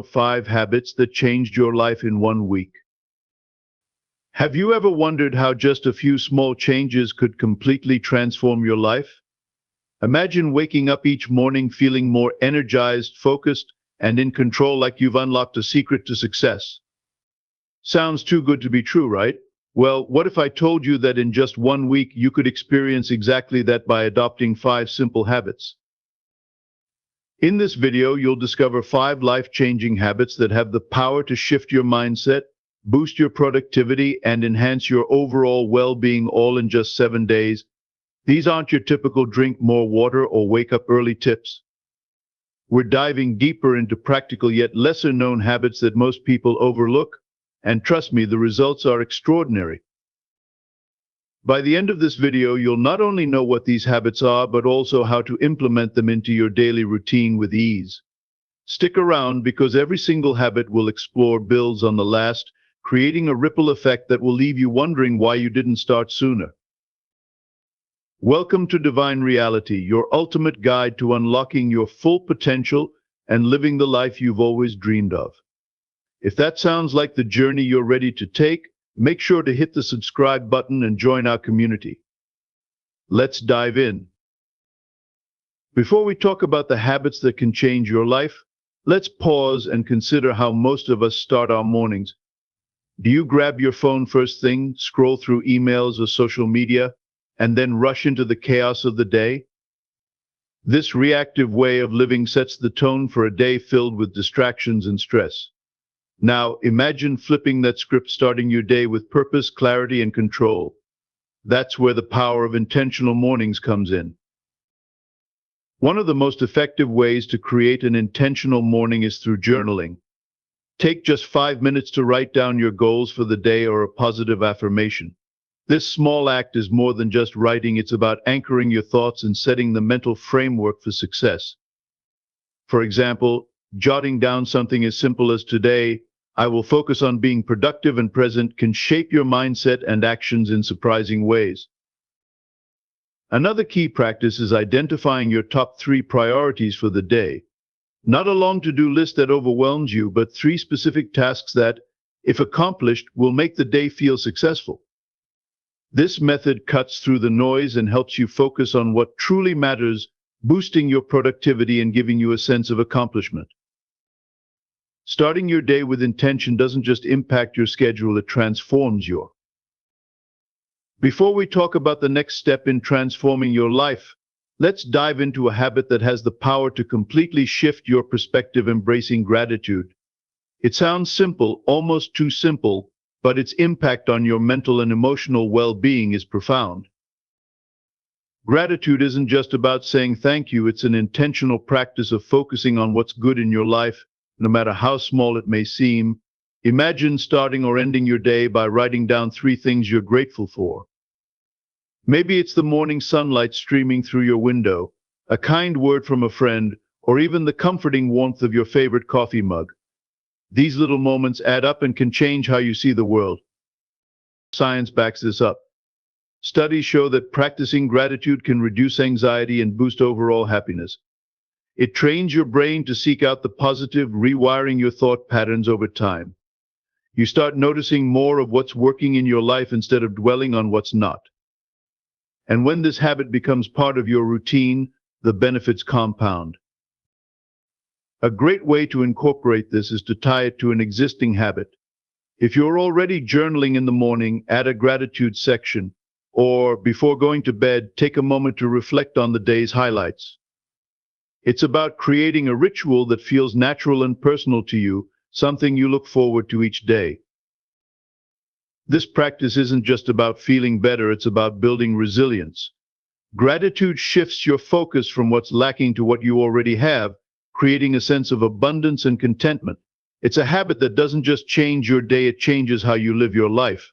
5 habits that changed your life in 1 week. Have you ever wondered how just a few small changes could completely transform your life? Imagine waking up each morning feeling more energized, focused, and in control, like you've unlocked a secret to success. Sounds too good to be true, right? Well, what if I told you that in just 1 week you could experience exactly that by adopting 5 simple habits? In this video, you'll discover 5 life-changing habits that have the power to shift your mindset, boost your productivity, and enhance your overall well-being, all in just 7 days. These aren't your typical drink more water or wake up early tips. We're diving deeper into practical yet lesser-known habits that most people overlook, and trust me, the results are extraordinary. By the end of this video, you'll not only know what these habits are, but also how to implement them into your daily routine with ease. Stick around, because every single habit we'll explore builds on the last, creating a ripple effect that will leave you wondering why you didn't start sooner. Welcome to Divine Reality, your ultimate guide to unlocking your full potential and living the life you've always dreamed of. If that sounds like the journey you're ready to take, make sure to hit the subscribe button and join our community. Let's dive in. Before we talk about the habits that can change your life, let's pause and consider how most of us start our mornings. Do you grab your phone first thing, scroll through emails or social media, and then rush into the chaos of the day? This reactive way of living sets the tone for a day filled with distractions and stress. Now, imagine flipping that script, starting your day with purpose, clarity, and control. That's where the power of intentional mornings comes in. One of the most effective ways to create an intentional morning is through journaling. Take just 5 minutes to write down your goals for the day or a positive affirmation. This small act is more than just writing, it's about anchoring your thoughts and setting the mental framework for success. For example, jotting down something as simple as "Today, I will focus on being productive and present," can shape your mindset and actions in surprising ways. Another key practice is identifying your top 3 priorities for the day. Not a long to-do list that overwhelms you, but 3 specific tasks that, if accomplished, will make the day feel successful. This method cuts through the noise and helps you focus on what truly matters, boosting your productivity and giving you a sense of accomplishment. Starting your day with intention doesn't just impact your schedule, it transforms your. Before we talk about the next step in transforming your life, let's dive into a habit that has the power to completely shift your perspective: embracing gratitude. It sounds simple, almost too simple, but its impact on your mental and emotional well-being is profound. Gratitude isn't just about saying thank you, it's an intentional practice of focusing on what's good in your life, no matter how small it may seem. Imagine starting or ending your day by writing down 3 things you're grateful for. Maybe it's the morning sunlight streaming through your window, a kind word from a friend, or even the comforting warmth of your favorite coffee mug. These little moments add up and can change how you see the world. Science backs this up. Studies show that practicing gratitude can reduce anxiety and boost overall happiness. It trains your brain to seek out the positive, rewiring your thought patterns over time. You start noticing more of what's working in your life instead of dwelling on what's not. And when this habit becomes part of your routine, the benefits compound. A great way to incorporate this is to tie it to an existing habit. If you're already journaling in the morning, add a gratitude section, or before going to bed, take a moment to reflect on the day's highlights. It's about creating a ritual that feels natural and personal to you, something you look forward to each day. This practice isn't just about feeling better, it's about building resilience. Gratitude shifts your focus from what's lacking to what you already have, creating a sense of abundance and contentment. It's a habit that doesn't just change your day, it changes how you live your life.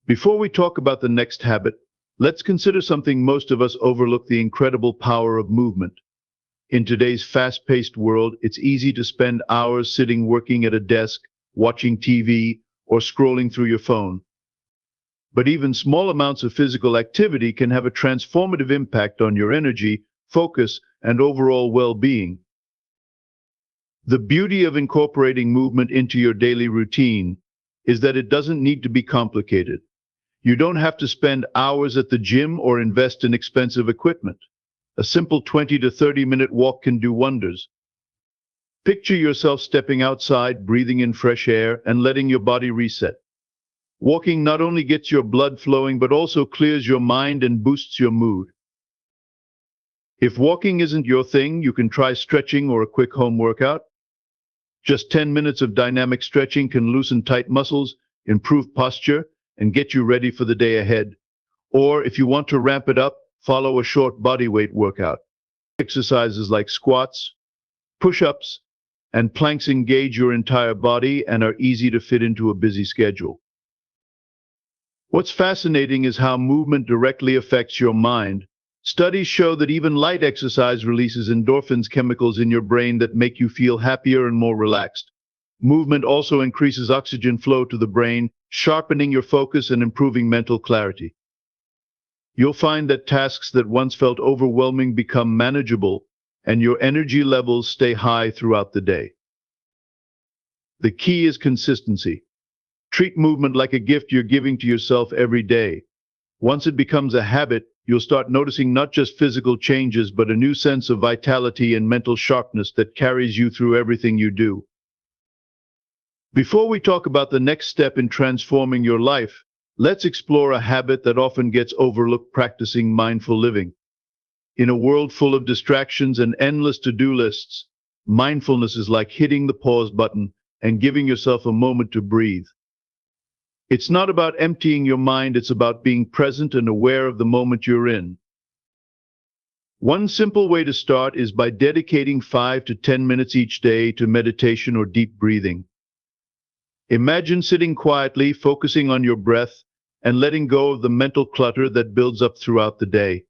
Before we talk about the next habit, let's consider something most of us overlook: the incredible power of movement. In today's fast-paced world, it's easy to spend hours sitting, working at a desk, watching TV, or scrolling through your phone. But even small amounts of physical activity can have a transformative impact on your energy, focus, and overall well-being. The beauty of incorporating movement into your daily routine is that it doesn't need to be complicated. You don't have to spend hours at the gym or invest in expensive equipment. A simple 20 to 30-minute walk can do wonders. Picture yourself stepping outside, breathing in fresh air, and letting your body reset. Walking not only gets your blood flowing, but also clears your mind and boosts your mood. If walking isn't your thing, you can try stretching or a quick home workout. Just 10 minutes of dynamic stretching can loosen tight muscles, improve posture, and get you ready for the day ahead. Or if you want to ramp it up, follow a short bodyweight workout. Exercises like squats, push-ups, and planks engage your entire body and are easy to fit into a busy schedule. What's fascinating is how movement directly affects your mind. Studies show that even light exercise releases endorphins, chemicals in your brain that make you feel happier and more relaxed. Movement also increases oxygen flow to the brain, sharpening your focus and improving mental clarity. You'll find that tasks that once felt overwhelming become manageable, and your energy levels stay high throughout the day. The key is consistency. Treat movement like a gift you're giving to yourself every day. Once it becomes a habit, you'll start noticing not just physical changes, but a new sense of vitality and mental sharpness that carries you through everything you do. Before we talk about the next step in transforming your life, let's explore a habit that often gets overlooked: practicing mindful living. In a world full of distractions and endless to-do lists, mindfulness is like hitting the pause button and giving yourself a moment to breathe. It's not about emptying your mind, it's about being present and aware of the moment you're in. One simple way to start is by dedicating 5 to 10 minutes each day to meditation or deep breathing. Imagine sitting quietly, focusing on your breath, and letting go of the mental clutter that builds up throughout the day.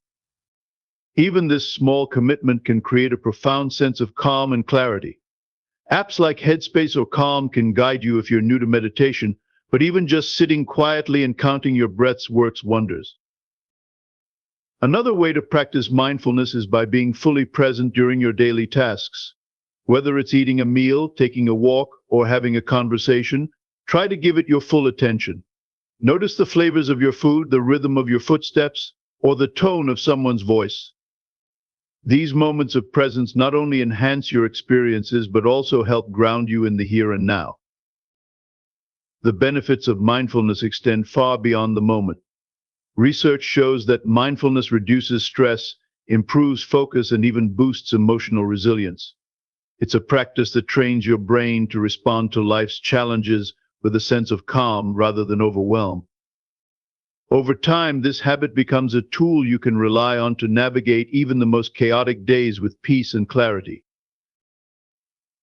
Even this small commitment can create a profound sense of calm and clarity. Apps like Headspace or Calm can guide you if you're new to meditation, but even just sitting quietly and counting your breaths works wonders. Another way to practice mindfulness is by being fully present during your daily tasks. Whether it's eating a meal, taking a walk, or having a conversation, try to give it your full attention. Notice the flavors of your food, the rhythm of your footsteps, or the tone of someone's voice. These moments of presence not only enhance your experiences, but also help ground you in the here and now. The benefits of mindfulness extend far beyond the moment. Research shows that mindfulness reduces stress, improves focus, and even boosts emotional resilience. It's a practice that trains your brain to respond to life's challenges with a sense of calm rather than overwhelm. Over time, this habit becomes a tool you can rely on to navigate even the most chaotic days with peace and clarity.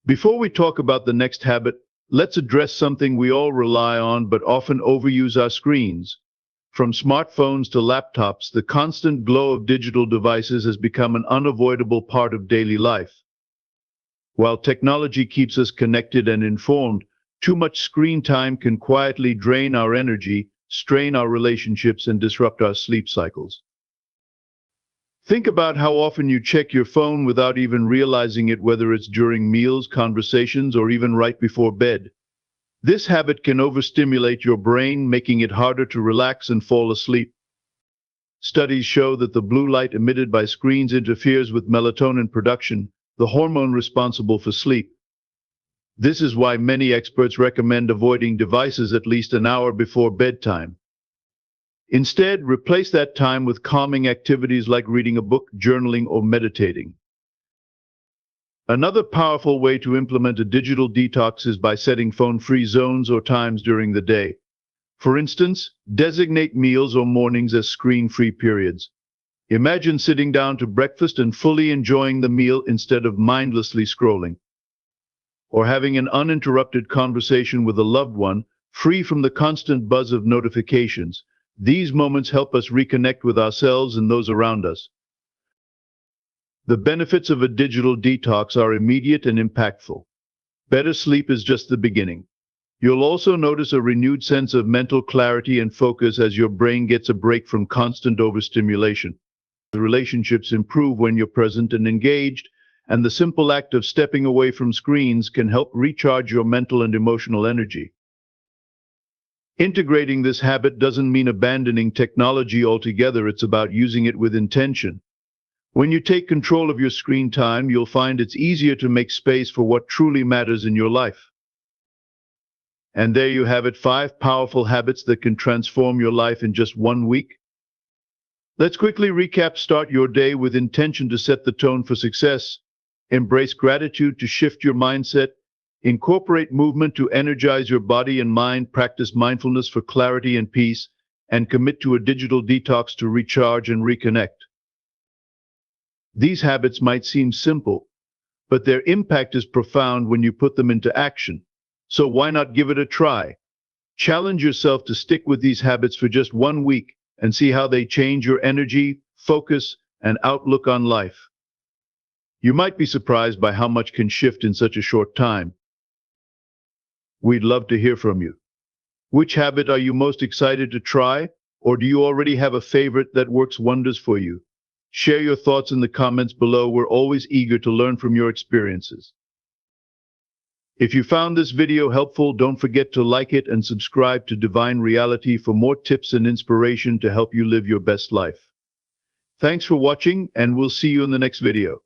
Before we talk about the next habit, let's address something we all rely on but often overuse: our screens. From smartphones to laptops, the constant glow of digital devices has become an unavoidable part of daily life. While technology keeps us connected and informed, too much screen time can quietly drain our energy, strain our relationships, and disrupt our sleep cycles. Think about how often you check your phone without even realizing it, whether it's during meals, conversations, or even right before bed. This habit can overstimulate your brain, making it harder to relax and fall asleep. Studies show that the blue light emitted by screens interferes with melatonin production, the hormone responsible for sleep. This is why many experts recommend avoiding devices at least an hour before bedtime. Instead, replace that time with calming activities like reading a book, journaling, or meditating. Another powerful way to implement a digital detox is by setting phone-free zones or times during the day. For instance, designate meals or mornings as screen-free periods. Imagine sitting down to breakfast and fully enjoying the meal instead of mindlessly scrolling. Or having an uninterrupted conversation with a loved one, free from the constant buzz of notifications. These moments help us reconnect with ourselves and those around us. The benefits of a digital detox are immediate and impactful. Better sleep is just the beginning. You'll also notice a renewed sense of mental clarity and focus as your brain gets a break from constant overstimulation. The relationships improve when you're present and engaged, and the simple act of stepping away from screens can help recharge your mental and emotional energy. Integrating this habit doesn't mean abandoning technology altogether, it's about using it with intention. When you take control of your screen time, you'll find it's easier to make space for what truly matters in your life. And there you have it, 5 powerful habits that can transform your life in just 1 week. Let's quickly recap. Start your day with intention to set the tone for success. Embrace gratitude to shift your mindset. Incorporate movement to energize your body and mind. Practice mindfulness for clarity and peace. And commit to a digital detox to recharge and reconnect. These habits might seem simple, but their impact is profound when you put them into action. So why not give it a try? Challenge yourself to stick with these habits for just 1 week and see how they change your energy, focus, and outlook on life. You might be surprised by how much can shift in such a short time. We'd love to hear from you. Which habit are you most excited to try, or do you already have a favorite that works wonders for you? Share your thoughts in the comments below. We're always eager to learn from your experiences. If you found this video helpful, don't forget to like it and subscribe to Divine Reality for more tips and inspiration to help you live your best life. Thanks for watching, and we'll see you in the next video.